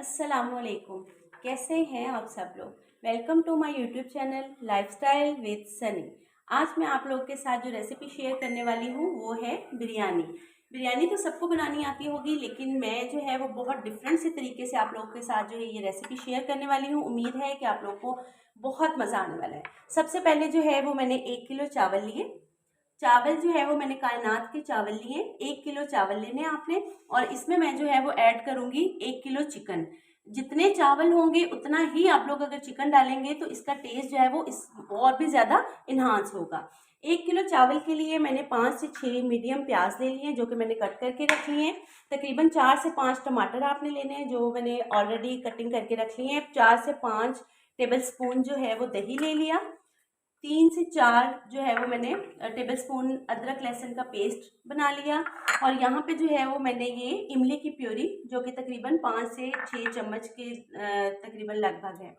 अस्सलामुअलैकुम। कैसे हैं आप सब लोग। Welcome to my YouTube channel lifestyle with Sunny. आज मैं आप लोगों के साथ जो रेसिपी शेयर करने वाली हूँ वो है बिरयानी। बिरयानी तो सबको बनानी आती होगी, लेकिन मैं जो है वो बहुत डिफरेंट से तरीके से आप लोगों के साथ जो है ये रेसिपी शेयर करने वाली हूँ। उम्मीद है कि आप लोगों को बहुत मज़ा आने वाला है। सबसे पहले जो है वो मैंने 1 किलो चावल लिए। चावल जो है वो मैंने कायनात के चावल लिए। 1 किलो चावल लेने आपने, और इसमें मैं जो है वो ऐड करूंगी 1 किलो चिकन। जितने चावल होंगे उतना ही आप लोग अगर चिकन डालेंगे तो इसका टेस्ट जो है वो इस और भी ज़्यादा इन्हांस होगा। 1 किलो चावल के लिए मैंने 5 से 6 मीडियम प्याज ले लिए, जो कि मैंने कट करके रख लिए हैं। तकरीबन 4 से 5 टमाटर आपने लेने हैं, जो मैंने ऑलरेडी कटिंग करके रख लिए हैं। 4 से 5 टेबल स्पून जो है वो दही ले लिया। 3 से 4 जो है वो मैंने टेबल स्पून अदरक लहसुन का पेस्ट बना लिया। और यहाँ पे जो है वो मैंने ये इमली की प्यूरी, जो कि तकरीबन 5 से 6 चम्मच के तकरीबन लगभग है।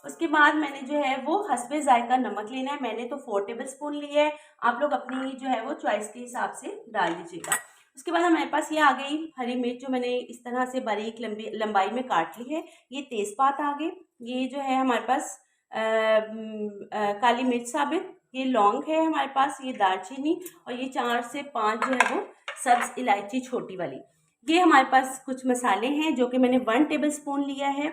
उसके बाद मैंने जो है वो हस्बे जायका नमक लेना है। मैंने तो 4 टेबल स्पून लिया है, आप लोग अपनी जो है वो चॉइस के हिसाब से डाल लीजिएगा। उसके बाद हमारे पास ये आ गई हरी मिर्च, जो मैंने इस तरह से बारीक लंबाई में काट ली है। ये तेज़पात आ गए। ये जो है हमारे पास काली मिर्च साबित, ये लौंग है हमारे पास, ये दालचीनी, और ये 4 से 5 जो है वो सब्ज इलायची छोटी वाली। ये हमारे पास कुछ मसाले हैं, जो कि मैंने 1 टेबल स्पून लिया है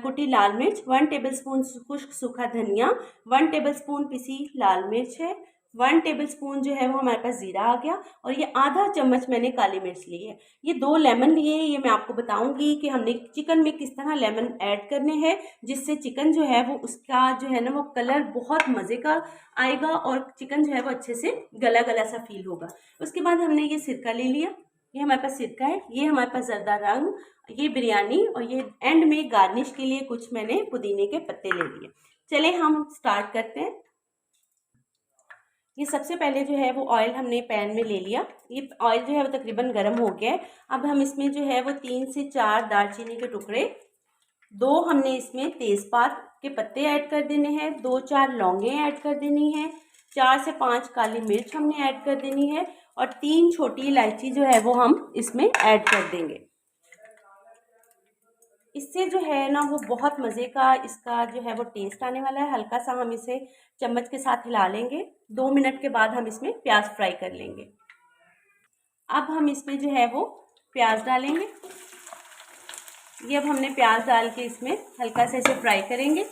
कुटी लाल मिर्च, 1 टेबल स्पून खुश्क सूखा धनिया, 1 टेबल स्पून पिसी लाल मिर्च है, 1 टेबल स्पून जो है वो हमारे पास ज़ीरा आ गया, और ये आधा चम्मच मैंने काली मिर्च ली है। ये 2 लेमन लिए हैं। ये मैं आपको बताऊंगी कि हमने चिकन में किस तरह लेमन ऐड करने हैं, जिससे चिकन जो है वो उसका जो है ना वो कलर बहुत मज़े का आएगा, और चिकन जो है वो अच्छे से गला गला सा फील होगा। उसके बाद हमने ये सिरका ले लिया। ये हमारे पास सिरका है। ये हमारे पास जर्दा रंग, ये बिरयानी, और ये एंड में गार्निश के लिए कुछ मैंने पुदीने के पत्ते ले लिए। चले हम स्टार्ट करते हैं। ये सबसे पहले जो है वो ऑयल हमने पैन में ले लिया। ये ऑयल जो है वो तकरीबन गर्म हो गया है। अब हम इसमें जो है वो 3 से 4 दालचीनी के टुकड़े, 2 हमने इसमें तेज़पात के पत्ते ऐड कर देने हैं, 2-4 लौंगे ऐड कर देनी है, 4 से 5 काली मिर्च हमने ऐड कर देनी है, और 3 छोटी इलायची जो है वो हम इसमें ऐड कर देंगे। इससे जो है ना वो बहुत मज़े का इसका जो है वो टेस्ट आने वाला है। हल्का सा हम इसे चम्मच के साथ हिला लेंगे। 2 मिनट के बाद हम इसमें प्याज फ्राई कर लेंगे। अब हम इसमें जो है वो प्याज डालेंगे। ये अब हमने प्याज डाल के इसमें हल्का से इसे फ्राई करेंगे।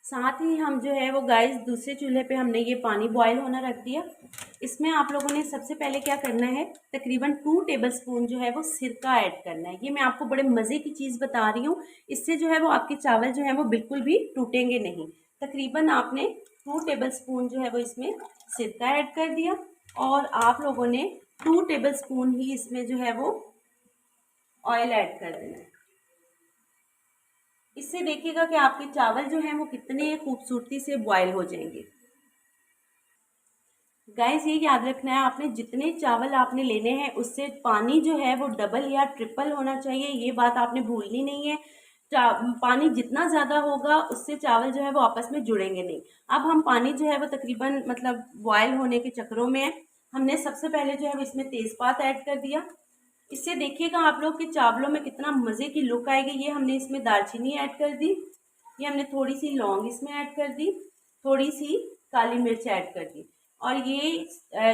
साथ ही हम जो है वो गाइस दूसरे चूल्हे पे हमने ये पानी बॉयल होना रख दिया। इसमें आप लोगों ने सबसे पहले क्या करना है, तकरीबन 2 टेबल स्पून जो है वो सिरका ऐड करना है। ये मैं आपको बड़े मज़े की चीज़ बता रही हूँ। इससे जो है वो आपके चावल जो है वो बिल्कुल भी टूटेंगे नहीं। तकरीबन आपने 2 टेबल स्पून जो है वो इसमें सिरका ऐड कर दिया, और आप लोगों ने 2 टेबल स्पून ही इसमें जो है वो ऑयल ऐड कर देना है। इससे देखिएगा कि आपके चावल जो हैं वो कितने खूबसूरती से बॉयल हो जाएंगे। गाइस ये याद रखना है, आपने जितने चावल आपने लेने हैं उससे पानी जो है वो डबल या ट्रिपल होना चाहिए। ये बात आपने भूलनी नहीं है। पानी जितना ज़्यादा होगा उससे चावल जो है वो आपस में जुड़ेंगे नहीं। अब हम पानी जो है वो तकरीबन मतलब बॉयल होने के चक्करों में हमने सबसे पहले जो है वो इसमें तेज़पात ऐड कर दिया। इससे देखिएगा आप लोग के चावलों में कितना मज़े की लुक आएगी। ये हमने इसमें दालचीनी ऐड कर दी, ये हमने थोड़ी सी लौंग इसमें ऐड कर दी, थोड़ी सी काली मिर्च ऐड कर दी, और ये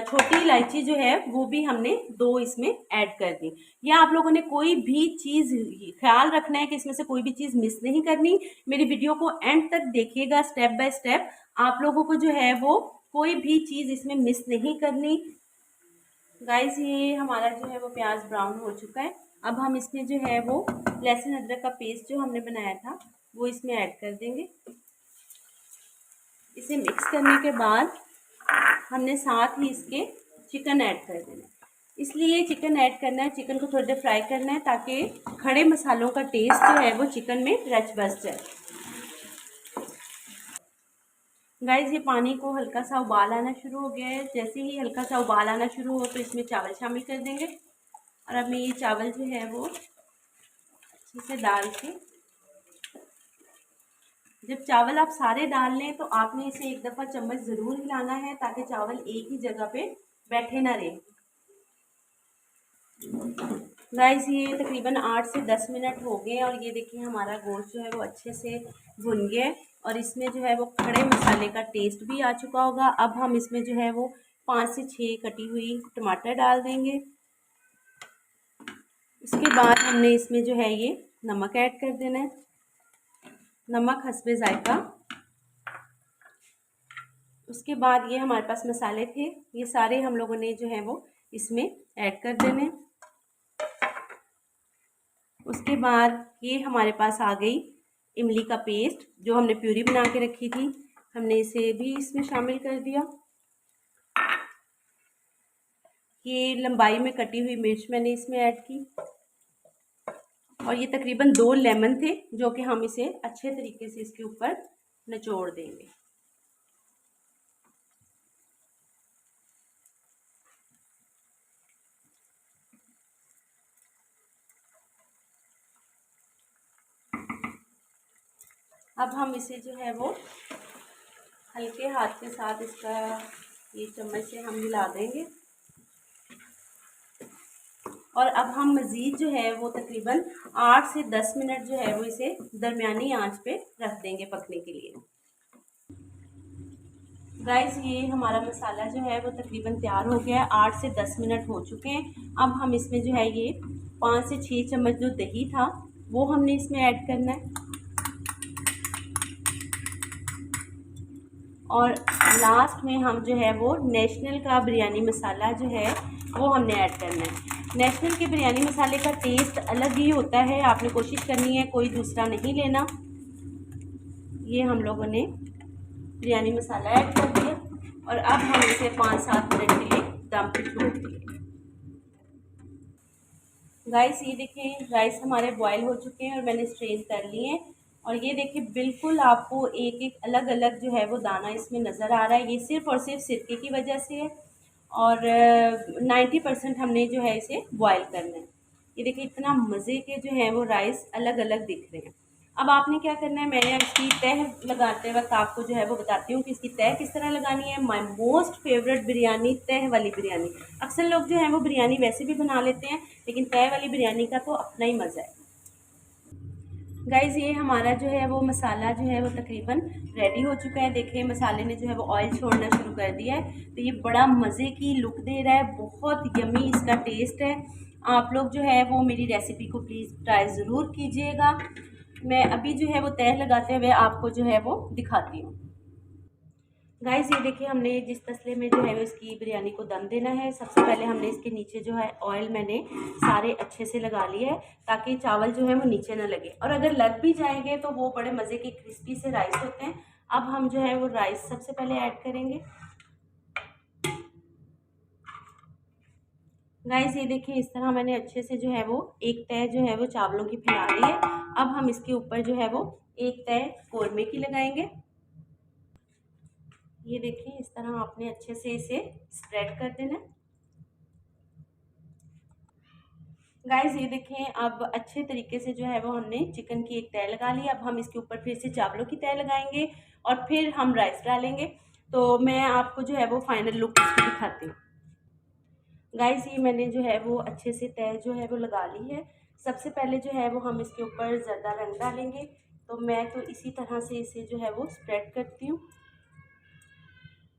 छोटी इलायची जो है वो भी हमने 2 इसमें ऐड कर दी। ये आप लोगों ने कोई भी चीज़ ख्याल रखना है कि इसमें से कोई भी चीज़ मिस नहीं करनी। मेरी वीडियो को एंड तक देखिएगा स्टेप बाय स्टेप। आप लोगों को जो है वो कोई भी चीज़ इसमें मिस नहीं करनी। गाइस ये हमारा जो है वो प्याज ब्राउन हो चुका है। अब हम इसमें जो है वो लहसुन अदरक का पेस्ट जो हमने बनाया था वो इसमें ऐड कर देंगे। इसे मिक्स करने के बाद हमने साथ ही इसके चिकन ऐड कर देना है। इसलिए चिकन ऐड करना है, चिकन को थोड़ी देर फ्राई करना है ताकि खड़े मसालों का टेस्ट जो है वो चिकन में रच बस जाए। गाइस ये पानी को हल्का सा उबाल आना शुरू हो गया है। जैसे ही हल्का सा उबाल आना शुरू हो तो इसमें चावल शामिल कर देंगे, और अब मैं ये चावल जो है वो अच्छे से डाल के, जब चावल आप सारे डाल लें तो आपने इसे एक दफ़ा चम्मच ज़रूर हिलाना है ताकि चावल एक ही जगह पे बैठे ना रहे। गाइस ये तकरीबन 8 से 10 मिनट हो गए और ये देखिए हमारा गोश्त जो है वो अच्छे से भुन गया है और इसमें जो है वो खड़े मसाले का टेस्ट भी आ चुका होगा। अब हम इसमें जो है वो 5 से 6 कटी हुई टमाटर डाल देंगे। उसके बाद हमने इसमें जो है ये नमक ऐड कर देना है, नमक हस्बे जायका। उसके बाद ये हमारे पास मसाले थे, ये सारे हम लोगों ने जो है वो इसमें ऐड कर देने। उसके बाद ये हमारे पास आ गई इमली का पेस्ट, जो हमने प्यूरी बना के रखी थी, हमने इसे भी इसमें शामिल कर दिया। ये लंबाई में कटी हुई मिर्च मैंने इसमें ऐड की और ये तकरीबन 2 लेमन थे जो कि हम इसे अच्छे तरीके से इसके ऊपर निचोड़ देंगे। अब हम इसे जो है वो हल्के हाथ के साथ इसका ये चम्मच से हम हिला देंगे और अब हम मज़ीद जो है वो तकरीबन 8 से 10 मिनट जो है वो इसे दरमियानी आंच पे रख देंगे पकने के लिए। गाइस ये हमारा मसाला जो है वो तकरीबन तैयार हो गया है, 8 से 10 मिनट हो चुके हैं। अब हम इसमें जो है ये 5 से 6 चम्मच जो दही था वो हमने इसमें ऐड करना है और लास्ट में हम जो है वो नेशनल का बिरयानी मसाला जो है वो हमने ऐड करना है। नेशनल के बिरयानी मसाले का टेस्ट अलग ही होता है, आपने कोशिश करनी है कोई दूसरा नहीं लेना। ये हम लोगों ने बिरयानी मसाला ऐड कर दिया और अब हम इसे 5-7 मिनट के लिए दम पे छोड़ देंगे। गाइस ये देखें राइस हमारे बॉयल हो चुके हैं और मैंने स्ट्रेन कर लिए हैं और ये देखिए बिल्कुल आपको एक एक अलग अलग जो है वो दाना इसमें नज़र आ रहा है। ये सिर्फ़ और सिर्फ सिरके की वजह से है और 90% हमने जो है इसे बॉयल करना है। ये देखिए इतना मज़े के जो है वो राइस अलग अलग दिख रहे हैं। अब आपने क्या करना है, मैंने इसकी तह लगाते वक्त आपको जो है वो बताती हूँ कि इसकी तह किस तरह लगानी है। माय मोस्ट फेवरेट बिरयानी तह वाली बिरयानी। अक्सर लोग जो है वो बिरयानी वैसे भी बना लेते हैं लेकिन तह वाली बिरयानी का तो अपना ही मज़ा है। गाइज़ ये हमारा जो है वो मसाला जो है वो तकरीबन रेडी हो चुका है। देखिए मसाले ने जो है वो ऑयल छोड़ना शुरू कर दिया है तो ये बड़ा मज़े की लुक दे रहा है, बहुत यमी इसका टेस्ट है। आप लोग जो है वो मेरी रेसिपी को प्लीज़ ट्राई ज़रूर कीजिएगा। मैं अभी जो है वो तह लगाते हुए आपको जो है वो दिखाती हूँ। गाइस ये देखिए हमने जिस तसले में जो है वो इसकी बिरयानी को दम देना है, सबसे पहले हमने इसके नीचे जो है ऑयल मैंने सारे अच्छे से लगा लिया है ताकि चावल जो है वो नीचे ना लगे और अगर लग भी जाएंगे तो वो बड़े मज़े के क्रिस्पी से राइस होते हैं। अब हम जो है वो राइस सबसे पहले ऐड करेंगे। गाइस ये देखिए इस तरह मैंने अच्छे से जो है वो एक तह जो है वो चावलों की फैला ली है। अब हम इसके ऊपर जो है वो एक तह कौरमे की लगाएंगे। ये देखिए इस तरह आपने अच्छे से इसे स्प्रेड कर देना। गाइस ये देखें अब अच्छे तरीके से जो है वो हमने चिकन की एक तह लगा ली। अब हम इसके ऊपर फिर से चावलों की तह लगाएंगे और फिर हम राइस डालेंगे। तो मैं आपको जो है वो फाइनल लुक इसकी दिखाती हूँ। गाइस ये मैंने जो है वो अच्छे से तह जो है वो लगा ली है। सबसे पहले जो है वो हम इसके ऊपर ज़र्दा रंग डालेंगे, तो मैं तो इसी तरह से इसे जो है वो स्प्रेड करती हूँ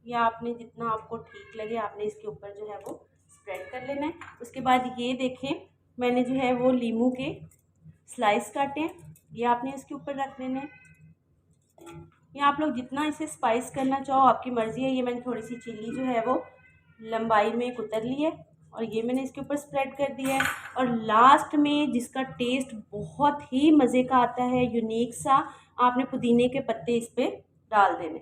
या आपने जितना आपको ठीक लगे आपने इसके ऊपर जो है वो स्प्रेड कर लेना है। उसके बाद ये देखें मैंने जो है वो लीमू के स्लाइस काटे हैं, ये आपने इसके ऊपर रख देना है। या आप लोग जितना इसे स्पाइस करना चाहो आपकी मर्ज़ी है। ये मैंने थोड़ी सी चिल्ली जो है वो लंबाई में कुतर ली है और ये मैंने इसके ऊपर स्प्रेड कर दिया है। और लास्ट में जिसका टेस्ट बहुत ही मज़े का आता है यूनिक सा, आपने पुदीने के पत्ते इस पर डाल देने।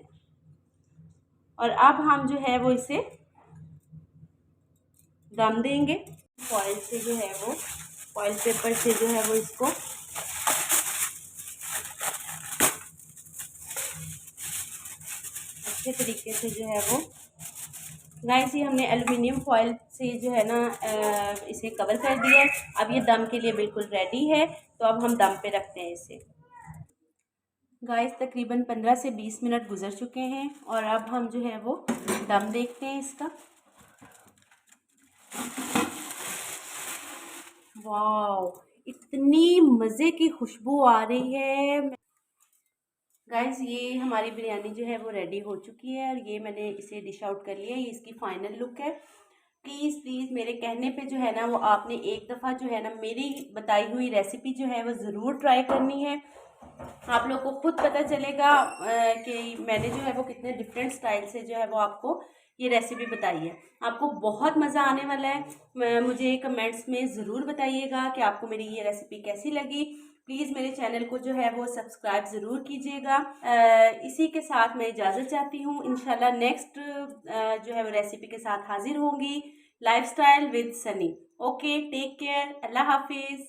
और अब हम जो है वो इसे दम देंगे। फॉइल से जो है वो फॉइल पेपर से जो है वो इसको अच्छे तरीके से जो है वो गाइस ये हमने एल्युमिनियम फॉइल से जो है ना इसे कवर कर दिया है। अब ये दम के लिए बिल्कुल रेडी है, तो अब हम दम पे रखते हैं इसे। गाइस तकरीबन 15 से 20 मिनट गुजर चुके हैं और अब हम जो है वो दम देखते हैं इसका। वाओ, इतनी मज़े की खुशबू आ रही है। गाइस, ये हमारी बिरयानी जो है वो रेडी हो चुकी है और ये मैंने इसे डिश आउट कर लिया है। ये इसकी फाइनल लुक है। प्लीज़ प्लीज़ मेरे कहने पे जो है ना वो आपने एक दफ़ा जो है ना मेरी बताई हुई रेसिपी जो है वो ज़रूर ट्राई करनी है। आप लोग को खुद पता चलेगा कि मैंने जो है वो कितने डिफरेंट स्टाइल से जो है वो आपको ये रेसिपी बताई है। आपको बहुत मज़ा आने वाला है। मुझे कमेंट्स में ज़रूर बताइएगा कि आपको मेरी ये रेसिपी कैसी लगी। प्लीज़ मेरे चैनल को जो है वो सब्सक्राइब ज़रूर कीजिएगा। इसी के साथ मैं इजाज़त चाहती हूँ। इंशाल्लाह नेक्स्ट जो है वो रेसिपी के साथ हाजिर होंगी। Lifestyle with Sunny. Okay, take care, अल्लाह हाफिज़।